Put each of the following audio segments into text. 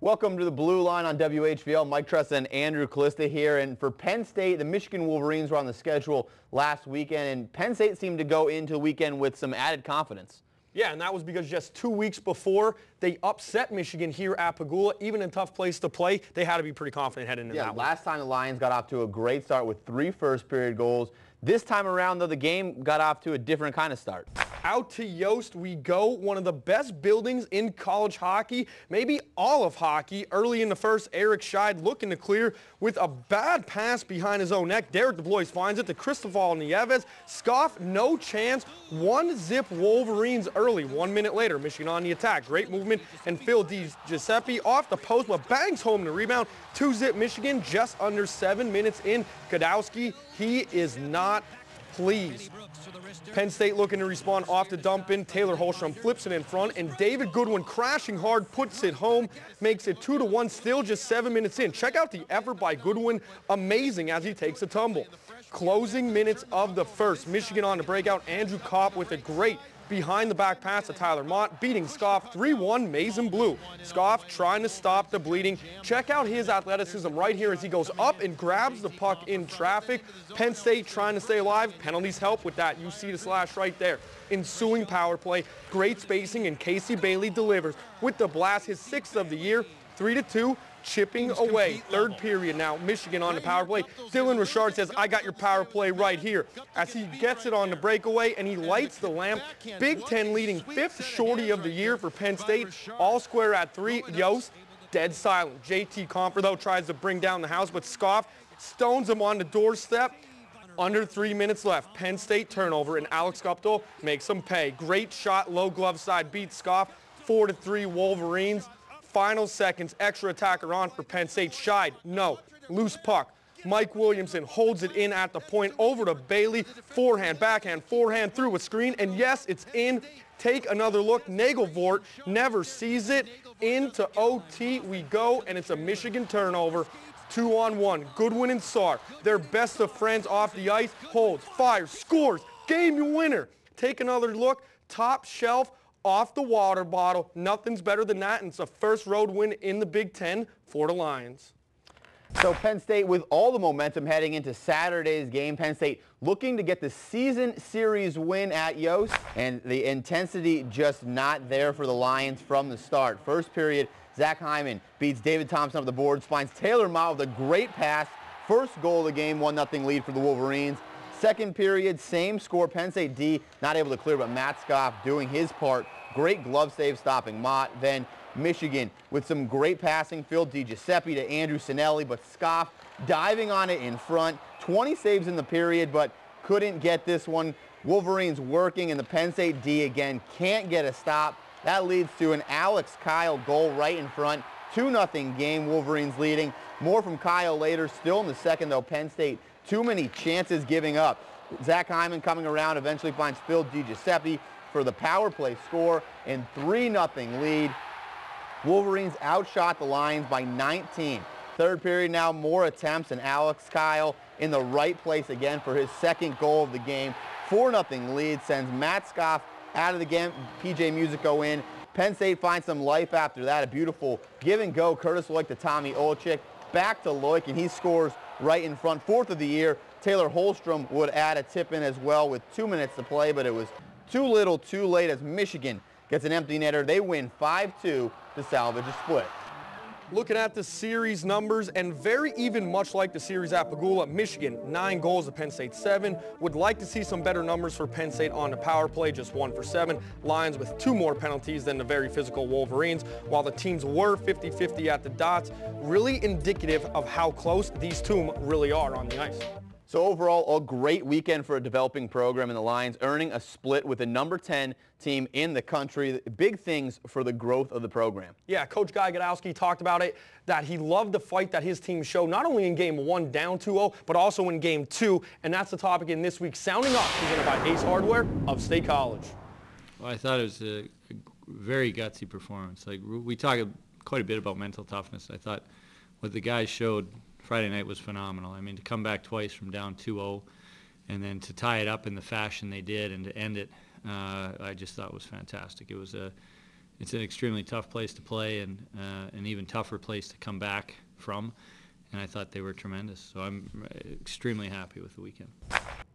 Welcome to the Blue Line on WHVL. Mike Tressa and Andrew Kalista here. And for Penn State, the Michigan Wolverines were on the schedule last weekend, and Penn State seemed to go into the weekend with some added confidence. Yeah, and that was because just 2 weeks before they upset Michigan here at Pagula, even a tough place to play, they had to be pretty confident heading into that one. Last time the Lions got off to a great start with 3 first-period goals. This time around, though, the game got off to a different kind of start. Out to Yost we go, one of the best buildings in college hockey, maybe all of hockey. Early in the first, Eric Scheid looking to clear with a bad pass behind his own neck. Derek DeBlois finds it to Cristobal Nieves. Scoff, no chance. 1-zip Wolverines early. 1 minute later, Michigan on the attack. Great movement, and Phil Giuseppe off the post, but bangs home the rebound. 2-zip Michigan just under 7 minutes in. Godowski, he is not pleased. Penn State looking to respond off the dump in. Taylor Holstrom flips it in front, and David Goodwin crashing hard puts it home, makes it 2-1, still just 7 minutes in. Check out the effort by Goodwin, amazing as he takes a tumble. Closing minutes of the first, Michigan on the breakout. Andrew Kopp with a great behind-the-back pass to Tyler Mott, beating Scoff 3-1, maize and blue. Scoff trying to stop the bleeding. Check out his athleticism right here as he goes up and grabs the puck in traffic. Penn State trying to stay alive. Penalties help with that. You see the slash right there. Ensuing power play. Great spacing, and Casey Bailey delivers with the blast, his 6th of the year. 3-2. Chipping away. Third period now. Michigan on the power play. Dylan Richard says, I got your power play right here. As he gets it on the breakaway and he lights the lamp. Big Ten leading 5th shorty of the year for Penn State. All square at 3. Yost, dead silent. JT Comfer, though, tries to bring down the house, but Scoff stones him on the doorstep. Under 3 minutes left. Penn State turnover, and Alex Guptill makes them pay. Great shot, low glove side, beats Scoff. 4-3 Wolverines. Final seconds, extra attacker on for Penn State. Scheid, no. Loose puck. Mike Williamson holds it in at the point, over to Bailey. Forehand, backhand, forehand through a screen, and yes, it's in. Take another look. Nagelvort never sees it. Into OT we go, and it's a Michigan turnover. 2-on-1. Goodwin and Saar, their best of friends off the ice. Holds, fires, scores. Game winner. Take another look. Top shelf. Off the water bottle. Nothing's better than that, and it's a first road win in the Big Ten for the Lions. So Penn State, with all the momentum heading into Saturday's game, Penn State looking to get the season series win at Yost, and the intensity just not there for the Lions from the start. First period, Zach Hyman beats David Thompson up the boards, finds Taylor Mott with a great pass. First goal of the game, 1-0 lead for the Wolverines. Second period, same score. Penn State D not able to clear, but Matt Scoff doing his part. Great glove save stopping Mott. Then Michigan with some great passing. Phil DiGiuseppe to Andrew Sinelli, but Scoff diving on it in front. 20 saves in the period, but couldn't get this one. Wolverines working, and the Penn State D again can't get a stop. That leads to an Alex Kyle goal right in front. 2-0 game, Wolverines leading. More from Kyle later. Still in the second, though, Penn State too many chances giving up. Zach Hyman coming around eventually finds Phil DiGiuseppe for the power play score, and 3-0 lead. Wolverines outshot the Lions by 19. Third period now, more attempts, and Alex Kyle in the right place again for his second goal of the game. 4-0 lead sends Matt Scoff out of the game. PJ Musico in. Penn State finds some life after that. A beautiful give and go. Curtis Loic to Tommy Olczyk. Back to Loic, and he scores right in front. 4th of the year. Taylor Holstrom would add a tip in as well with 2 minutes to play, but it was too little, too late as Michigan gets an empty netter. They win 5-2 to salvage a split. Looking at the series numbers, and very even, much like the series at Pagula, Michigan 9 goals to Penn State 7. Would like to see some better numbers for Penn State on the power play, just 1 for 7. Lions with 2 more penalties than the very physical Wolverines, while the teams were 50-50 at the dots. Really indicative of how close these two really are on the ice. So overall, a great weekend for a developing program, and the Lions earning a split with the number 10 team in the country. Big things for the growth of the program. Yeah, Coach Guy Godowski talked about it, that he loved the fight that his team showed, not only in Game 1 down 2-0, but also in Game 2, and that's the topic in this week's Sounding Off, presented by Ace Hardware of State College. Well, I thought it was a very gutsy performance. Like, we talk quite a bit about mental toughness. I thought what the guys showed Friday night was phenomenal. I mean, to come back twice from down 2-0 and then to tie it up in the fashion they did and to end it, I just thought was fantastic. It was it's an extremely tough place to play and an even tougher place to come back from. And I thought they were tremendous. So I'm extremely happy with the weekend.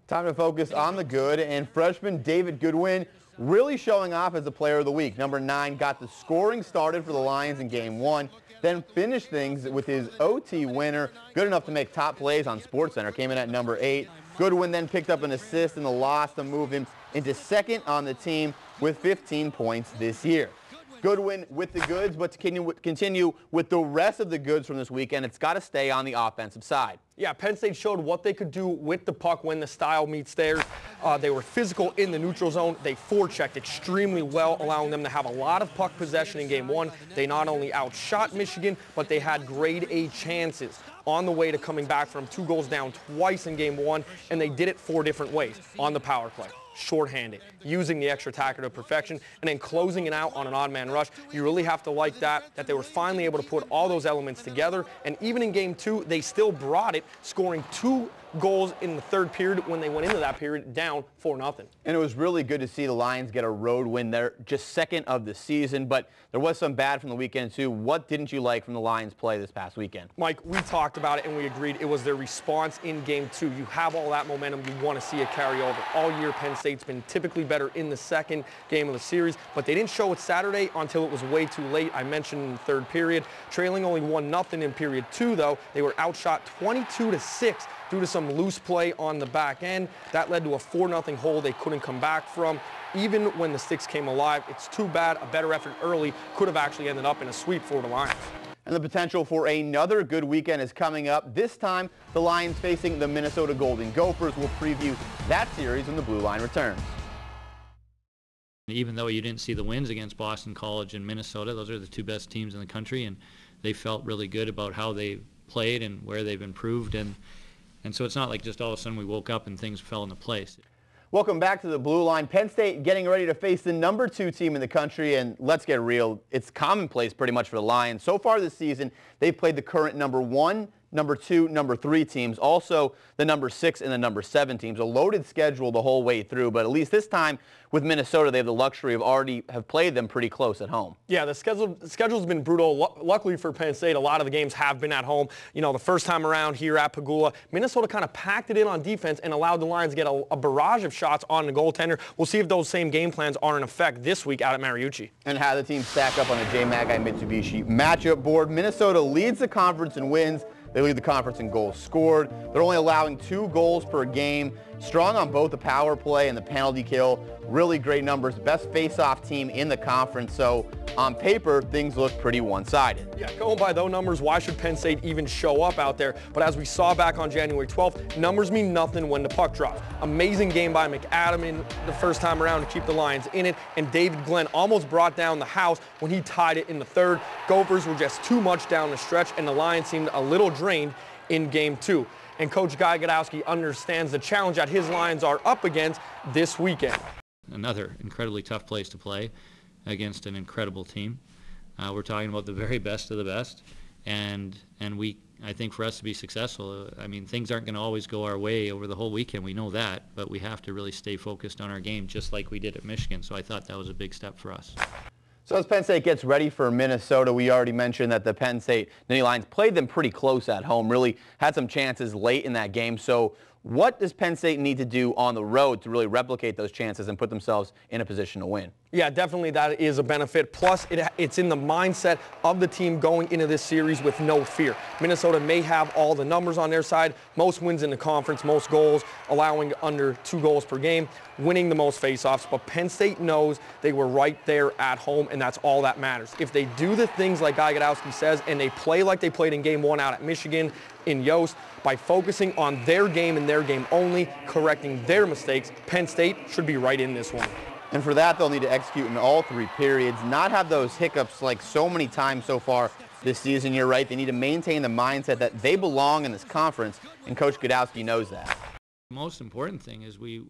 Time to focus on the good, and freshman David Goodwin really showing off as the player of the week. Number 9 got the scoring started for the Lions in Game 1, then finished things with his OT winner, good enough to make top plays on SportsCenter, came in at number 8. Goodwin then picked up an assist in the loss to move him into second on the team with 15 points this year. Goodwin with the goods, but to continue with the rest of the goods from this weekend, it's got to stay on the offensive side. Yeah, Penn State showed what they could do with the puck when the style meets theirs. They were physical in the neutral zone. They forechecked extremely well, allowing them to have a lot of puck possession in Game 1. They not only outshot Michigan, but they had grade A chances on the way to coming back from 2 goals down twice in Game 1, and they did it 4 different ways. On the power play, shorthanded, using the extra attacker to perfection, and then closing it out on an odd man rush. You really have to like that they were finally able to put all those elements together. And even in Game 2, they still brought it, scoring 2 goals in the third period when they went into that period down 4-0. And it was really good to see the Lions get a road win there, just second of the season, but there was some bad from the weekend too. What didn't you like from the Lions play this past weekend? Mike, we talked about it and we agreed it was their response in Game 2. You have all that momentum, you want to see it carry over. All year Penn State's been typically better in the second game of the series, but they didn't show it Saturday until it was way too late. I mentioned in the third period, trailing only 1-0 in period 2 though. They were outshot 22-6 due to some loose play on the back end. That led to a 4-0 hole they couldn't come back from. Even when the sticks came alive, it's too bad. A better effort early could have actually ended up in a sweep for the Lions. And the potential for another good weekend is coming up. This time, the Lions facing the Minnesota Golden Gophers. We'll preview that series when the Blue Line returns. Even though you didn't see the wins against Boston College and Minnesota, those are the 2 best teams in the country, and they felt really good about how they played and where they've improved. And so it's not like just all of a sudden we woke up and things fell into place. Welcome back to the Blue Line. Penn State getting ready to face the number 2 team in the country, and let's get real, it's commonplace pretty much for the Lions. So far this season, they've played the current number 1, number 2, number 3 teams, also the number 6 and the number 7 teams. A loaded schedule the whole way through, but at least this time with Minnesota, they have the luxury of already have played them pretty close at home. Yeah, the schedule's been brutal. Luckily for Penn State, a lot of the games have been at home. You know, the first time around here at Pagula, Minnesota kind of packed it in on defense and allowed the Lions to get a barrage of shots on the goaltender. We'll see if those same game plans are in effect this week out at Mariucci. And how the teams stack up on the J-Magai Mitsubishi matchup board. Minnesota leads the conference in wins. They lead the conference in goals scored. They're only allowing 2 goals per game. Strong on both the power play and the penalty kill. Really great numbers. Best face-off team in the conference. So on paper, things look pretty one-sided. Yeah, going by those numbers, why should Penn State even show up out there? But as we saw back on January 12th, numbers mean nothing when the puck drops. Amazing game by McAdam in the first time around to keep the Lions in it. And David Glenn almost brought down the house when he tied it in the third. Gophers were just too much down the stretch, and the Lions seemed a little drained in Game 2. And Coach Guy Gadowski understands the challenge that his Lions are up against this weekend. Another incredibly tough place to play against an incredible team. We're talking about the very best of the best, and I think for us to be successful, I mean, things aren't going to always go our way over the whole weekend. We know that, but we have to really stay focused on our game just like we did at Michigan. So I thought that was a big step for us. So as Penn State gets ready for Minnesota, we already mentioned that the Penn State Nittany Lions played them pretty close at home, really had some chances late in that game. So what does Penn State need to do on the road to really replicate those chances and put themselves in a position to win? Yeah, definitely that is a benefit. Plus, it's in the mindset of the team going into this series with no fear. Minnesota may have all the numbers on their side, most wins in the conference, most goals, allowing under 2 goals per game, winning the most faceoffs. But Penn State knows they were right there at home, and that's all that matters. If they do the things like Guy Gadowski says, and they play like they played in Game 1 out at Michigan, in Yost, by focusing on their game and their game only, correcting their mistakes, Penn State should be right in this one. And for that, they'll need to execute in all 3 periods, not have those hiccups like so many times so far this season. You're right. They need to maintain the mindset that they belong in this conference, and Coach Gadowski knows that. The most important thing is we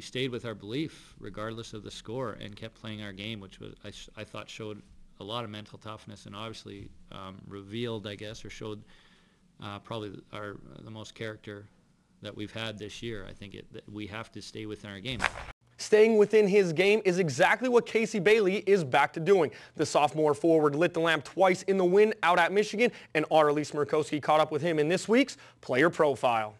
stayed with our belief regardless of the score and kept playing our game, which was I thought showed a lot of mental toughness and obviously revealed, I guess, or showed probably the most character that we've had this year. I think that we have to stay within our game. Staying within his game is exactly what Casey Bailey is back to doing. The sophomore forward lit the lamp twice in the win out at Michigan, and our Elise Murkowski caught up with him in this week's Player Profile.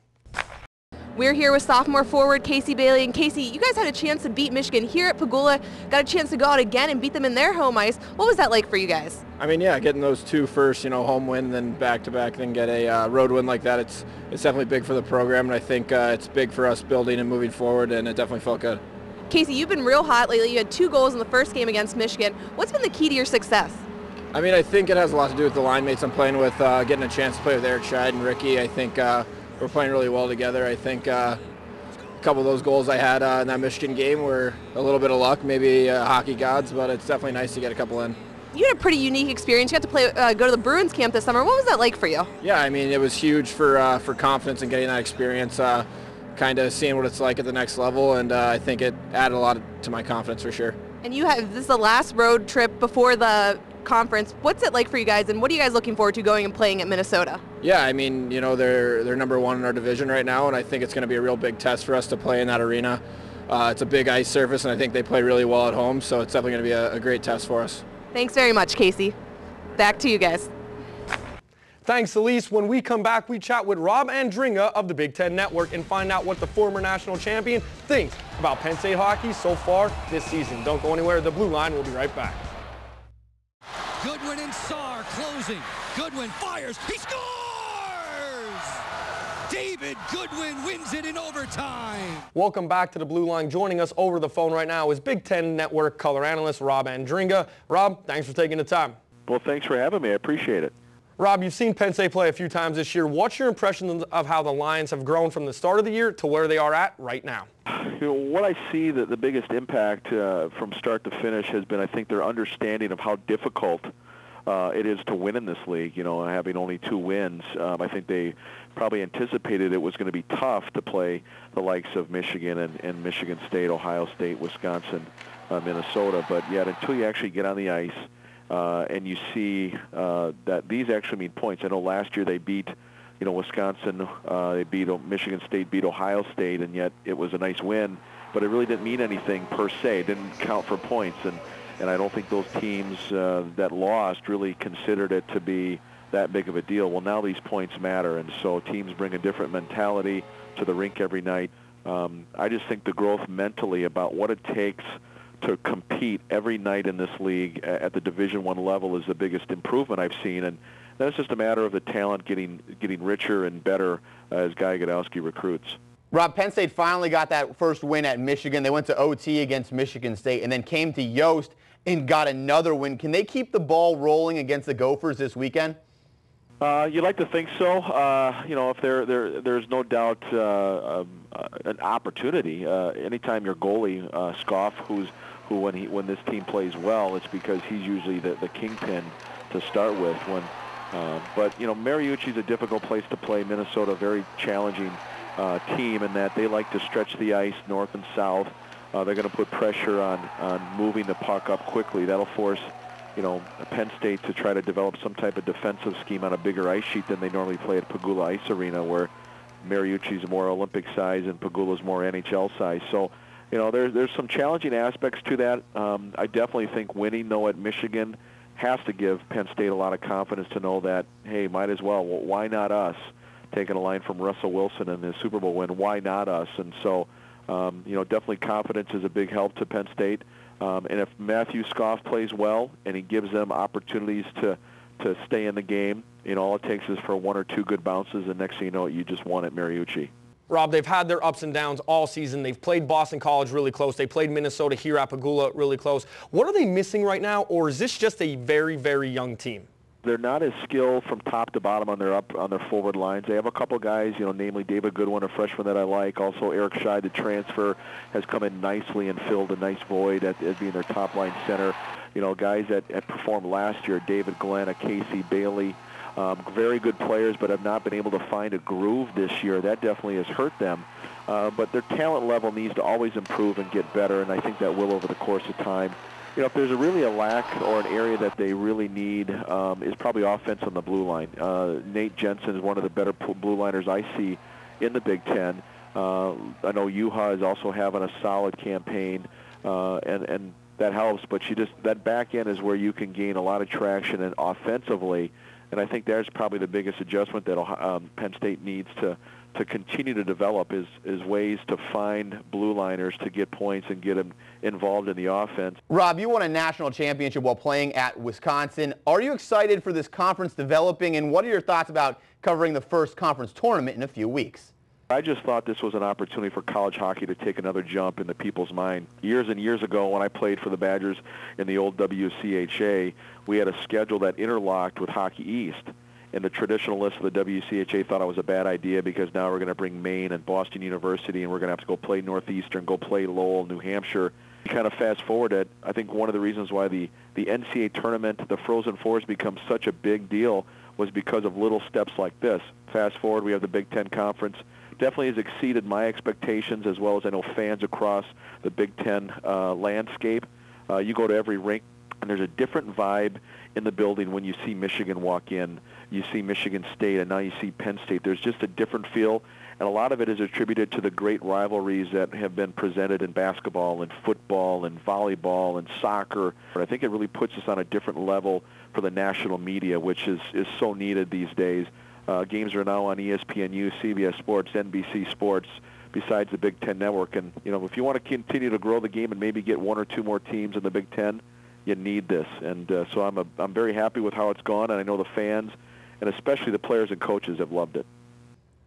We're here with sophomore forward Casey Bailey. And Casey, you guys had a chance to beat Michigan here at Pagula, got a chance to go out again and beat them in their home ice. What was that like for you guys? I mean, yeah, getting those two first, home win, then back-to-back, then get a road win like that, it's definitely big for the program, and I think it's big for us building and moving forward, and it definitely felt good. Casey, you've been real hot lately. You had 2 goals in the first game against Michigan. What's been the key to your success? I mean, I think it has a lot to do with the line mates I'm playing with, getting a chance to play with Eric Scheid and Ricky. I think we're playing really well together. I think a couple of those goals I had in that Michigan game were a little bit of luck, maybe hockey gods, but it's definitely nice to get a couple in. You had a pretty unique experience. You got to play, go to the Bruins camp this summer. What was that like for you? Yeah, I mean, it was huge for confidence and getting that experience, kind of seeing what it's like at the next level, and I think it added a lot to my confidence for sure. And this is the last road trip before the conference. What's it like for you guys, and what are you guys looking forward to going and playing at Minnesota? Yeah, I mean, they're number 1 in our division right now, and I think it's going to be a real big test for us to play in that arena. It's a big ice surface, and I think they play really well at home, so it's definitely going to be a great test for us. Thanks very much, Casey. Back to you guys. Thanks, Elise. When we come back, we chat with Rob Andringa of the Big Ten Network and find out what the former national champion thinks about Penn State hockey so far this season. Don't go anywhere. The Blue Line will be right back. Goodwin and Saar closing. Goodwin fires. He scores! David Goodwin wins it in overtime. Welcome back to the Blue Line. Joining us over the phone right now is Big Ten Network color analyst Rob Andringa. Rob, thanks for taking the time. Well, thanks for having me. I appreciate it. Rob, you've seen Penn State play a few times this year. What's your impression of how the Lions have grown from the start of the year to where they are at right now? What I see that the biggest impact from start to finish has been, I think, their understanding of how difficult it is to win in this league, having only 2 wins. I think they probably anticipated it was going to be tough to play the likes of Michigan and Michigan State, Ohio State, Wisconsin, Minnesota. But yet until you actually get on the ice, and you see that these actually mean points. I know last year they beat, Wisconsin, they beat Michigan State, beat Ohio State, and yet it was a nice win, but it really didn't mean anything per se. It didn't count for points, and I don't think those teams that lost really considered it to be that big of a deal. Well, now these points matter, and so teams bring a different mentality to the rink every night. I just think the growth mentally about what it takes to compete every night in this league at the Division I level is the biggest improvement I've seen, and that's just a matter of the talent getting richer and better as Guy Godowski recruits. Rob, Penn State finally got that first win at Michigan. They went to OT against Michigan State and then came to Yost and got another win. Can they keep the ball rolling against the Gophers this weekend? You'd like to think so. If there's no doubt an opportunity. Anytime your goalie, Scoff, who when this team plays well, it's because he's usually the kingpin to start with. But Mariucci's a difficult place to play. Minnesota, very challenging team in that they like to stretch the ice north and south. They're going to put pressure on moving the puck up quickly. That'll force Penn State to try to develop some type of defensive scheme on a bigger ice sheet than they normally play at Pagula Ice Arena, where Mariucci's more Olympic size and Pagula's more NHL size. So, there's some challenging aspects to that. I definitely think winning, though, at Michigan has to give Penn State a lot of confidence to know that, hey, might as well. Why not us? Taking a line from Russell Wilson in his Super Bowl win, why not us? And so, definitely confidence is a big help to Penn State. And if Matthew Scoff plays well and he gives them opportunities to stay in the game, all it takes is for 1 or 2 good bounces, and next thing you know, you just won at Mariucci. Rob, they've had their ups and downs all season. They've played Boston College really close. They played Minnesota here at Pagula really close. What are they missing right now, or is this just a very, very young team? They're not as skilled from top to bottom on their forward lines. They have a couple guys, namely David Goodwin, a freshman that I like. Also Eric Scheid, the transfer, has come in nicely and filled a nice void at being their top line center. Guys that performed last year, David Glenn, Casey Bailey, very good players, but have not been able to find a groove this year. That definitely has hurt them. But their talent level needs to always improve and get better, and I think that will over the course of time. If there's really a lack or an area that they really need is probably offense on the blue line. Nate Jensen is one of the better blue liners I see in the Big Ten. I know Yuha is also having a solid campaign, and that helps. But that back end is where you can gain a lot of traction and offensively. And I think there's probably the biggest adjustment that Penn State needs to continue to develop is ways to find blue liners to get points and get them involved in the offense. Rob, you won a national championship while playing at Wisconsin. Are you excited for this conference developing, and what are your thoughts about covering the first conference tournament in a few weeks? I just thought this was an opportunity for college hockey to take another jump in the people's mind. Years and years ago, when I played for the Badgers in the old WCHA, we had a schedule that interlocked with Hockey East. And the traditionalists of the WCHA thought it was a bad idea because now we're going to bring Maine and Boston University, and we're going to have to go play Northeastern, go play Lowell, New Hampshire. Kind of fast forward it, I think one of the reasons why the NCAA tournament, the Frozen Fours, become such a big deal was because of little steps like this. Fast forward, we have the Big Ten Conference. Definitely has exceeded my expectations, as well as I know fans across the Big Ten landscape. You go to every rink, and there's a different vibe in the building when you see Michigan walk in. You see Michigan State, and now you see Penn State. There's just a different feel, and a lot of it is attributed to the great rivalries that have been presented in basketball and football and volleyball and soccer. But I think it really puts us on a different level for the national media, which is so needed these days. Games are now on ESPNU, CBS Sports, NBC Sports, besides the Big Ten Network. And, if you want to continue to grow the game and maybe get one or two more teams in the Big Ten, you need this. And so I'm very happy with how it's gone, and I know the fans and especially the players and coaches have loved it.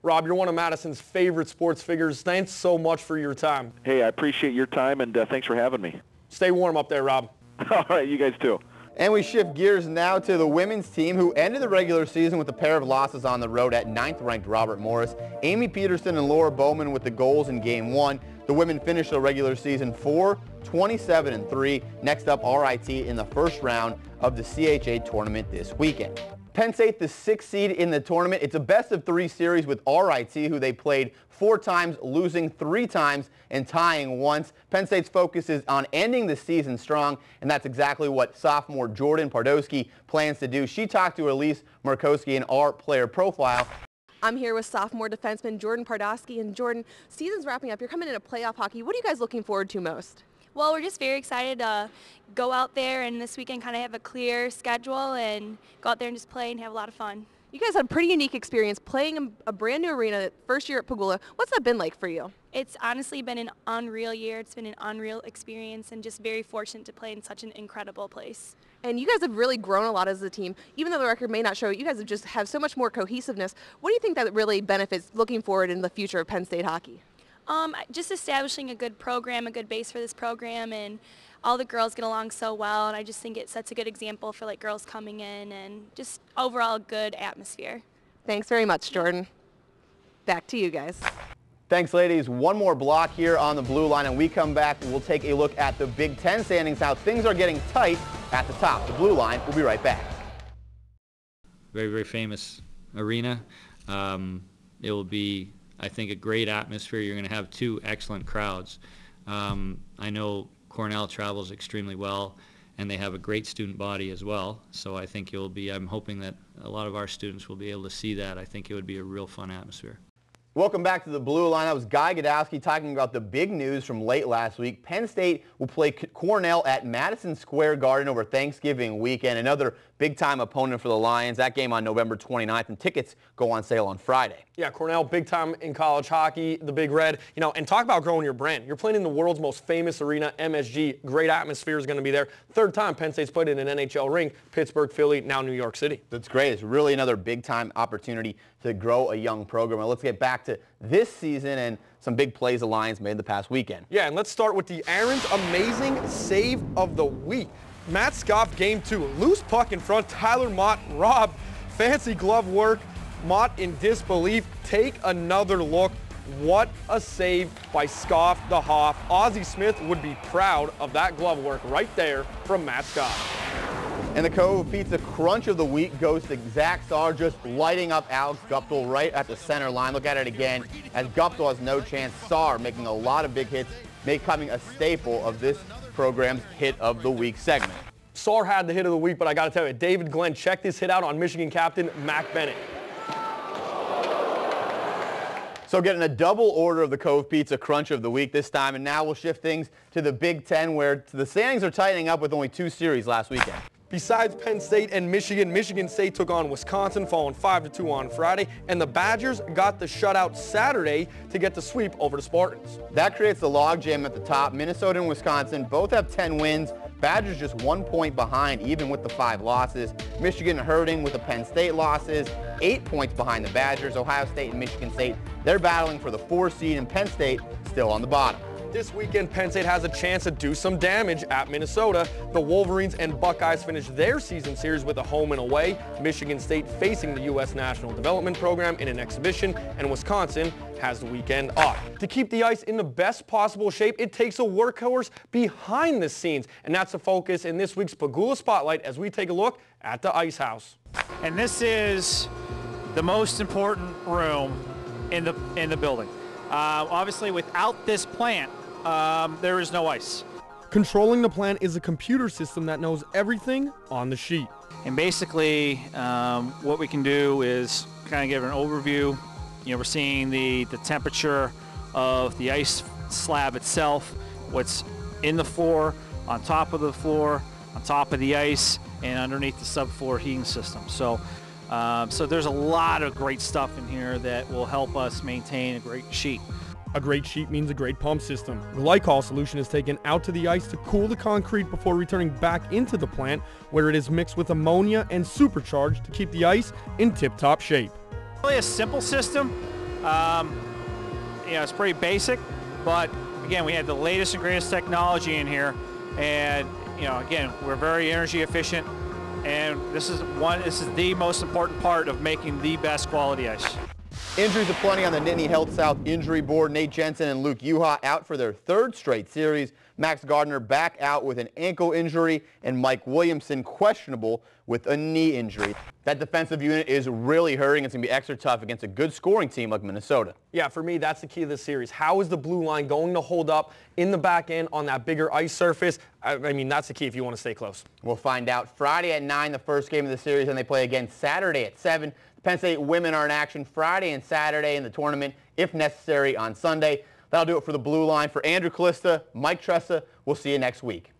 Rob, you're one of Madison's favorite sports figures. Thanks so much for your time. Hey, I appreciate your time, and thanks for having me. Stay warm up there, Rob. All right, you guys too. And we shift gears now to the women's team, who ended the regular season with a pair of losses on the road at 9th-ranked Robert Morris. Amy Peterson and Laura Bowman with the goals in Game 1. The women finished the regular season 27-3. Next up, RIT in the first round of the CHA tournament this weekend. Penn State, the 6th seed in the tournament. It's a best-of-3 series with RIT, who they played 4 times, losing 3 times, and tying once. Penn State's focus is on ending the season strong, and that's exactly what sophomore Jordan Pardowski plans to do. She talked to Elise Murkowski in our player profile. I'm here with sophomore defenseman Jordan Pardowski. And Jordan, season's wrapping up. You're coming into playoff hockey. What are you guys looking forward to most? Well, we're just very excited to go out there and this weekend kind of have a clear schedule and go out there and just play and have a lot of fun. You guys had a pretty unique experience playing in a brand new arena first year at Pagula. What's that been like for you? It's honestly been an unreal year. It's been an unreal experience and just very fortunate to play in such an incredible place. And you guys have really grown a lot as a team. Even though the record may not show it, you guys have so much more cohesiveness. What do you think that really benefits looking forward in the future of Penn State hockey? Just establishing a good program, a good base for this program, and all the girls get along so well, and I just think it sets a good example for girls coming in and just overall a good atmosphere. Thanks very much, Jordan. Back to you guys. Thanks, ladies. One more block here on the Blue Line, and we come back. We'll take a look at the Big Ten standings. Now, things are getting tight at the top. The Blue Line will be right back. Very, very famous arena. It will be, I think, a great atmosphere. You're going to have 2 excellent crowds. I know Cornell travels extremely well, and they have a great student body as well. So I think I'm hoping that a lot of our students will be able to see that. I think it would be a real fun atmosphere. Welcome back to the Blue Line. That was Guy Godowski talking about the big news from late last week. Penn State will play Cornell at Madison Square Garden over Thanksgiving weekend. Another big-time opponent for the Lions. That game on November 29th, and tickets go on sale on Friday. Yeah, Cornell, big time in college hockey, the Big Red. And talk about growing your brand. You're playing in the world's most famous arena, MSG. Great atmosphere is going to be there. 3rd time Penn State's played in an NHL rink. Pittsburgh, Philly, now New York City. That's great. It's really another big-time opportunity to grow a young program. Well, let's get back to this season and some big plays the Lions made the past weekend. Yeah, and let's start with the Aaron's amazing save of the week. Matt Scoff, Game 2. Loose puck in front. Tyler Mott, Rob, fancy glove work. Mott in disbelief. Take another look. What a save by Scoff the Hoff. Ozzie Smith would be proud of that glove work right there from Matt Scoff. And the Cove Pizza Crunch of the Week goes to Zach Starr, just lighting up Alex Guptill right at the center line. Look at it again, as Guptill has no chance. Starr making a lot of big hits, becoming a staple of this program's Hit of the Week segment. Starr had the hit of the week, but I got to tell you, David Glenn checked this hit out on Michigan captain Mac Bennett. So getting a double order of the Cove Pizza Crunch of the week this time, and now we'll shift things to the Big Ten, where the standings are tightening up with only 2 series last weekend. Besides Penn State and Michigan, Michigan State took on Wisconsin, falling 5-2 on Friday, and the Badgers got the shutout Saturday to get the sweep over the Spartans. That creates the logjam at the top. Minnesota and Wisconsin both have 10 wins. Badgers just 1 point behind, even with the 5 losses. Michigan hurting with the Penn State losses, 8 points behind the Badgers. Ohio State and Michigan State, they're battling for the 4 seed, and Penn State still on the bottom. This weekend, Penn State has a chance to do some damage at Minnesota. The Wolverines and Buckeyes finish their season series with a home and away. Michigan State facing the U.S. National Development Program in an exhibition, and Wisconsin has the weekend off. To keep the ice in the best possible shape, it takes a workhorse behind the scenes, and that's the focus in this week's Pegula Spotlight as we take a look at the Ice House. And this is the most important room in the building. Obviously, without this plant, there is no ice. Controlling the plant is a computer system that knows everything on the sheet. And basically, what we can do is kind of give an overview. You know, we're seeing the temperature of the ice slab itself, what's in the floor, on top of the floor, on top of the ice, and underneath the subfloor heating system. So there's a lot of great stuff in here that will help us maintain a great sheet. A great sheet means a great pump system. Glycol solution is taken out to the ice to cool the concrete before returning back into the plant, where it is mixed with ammonia and supercharged to keep the ice in tip-top shape. Really a simple system. It's pretty basic, but again, we had the latest and greatest technology in here, and again, we're very energy efficient, and this is the most important part of making the best quality ice. Injuries aplenty on the Nittany Health South injury board. Nate Jensen and Luke Uha out for their 3rd straight series. Max Gardner back out with an ankle injury, and Mike Williamson questionable with a knee injury. That defensive unit is really hurting. It's going to be extra tough against a good scoring team like Minnesota. Yeah, for me, that's the key to this series. How is the blue line going to hold up in the back end on that bigger ice surface? I mean, that's the key if you want to stay close. We'll find out Friday at 9, the first game of the series, and they play again Saturday at 7. The Penn State women are in action Friday and Saturday in the tournament, if necessary, on Sunday. That'll do it for the Blue Line. For Andrew Kalista, Mike Tressa, we'll see you next week.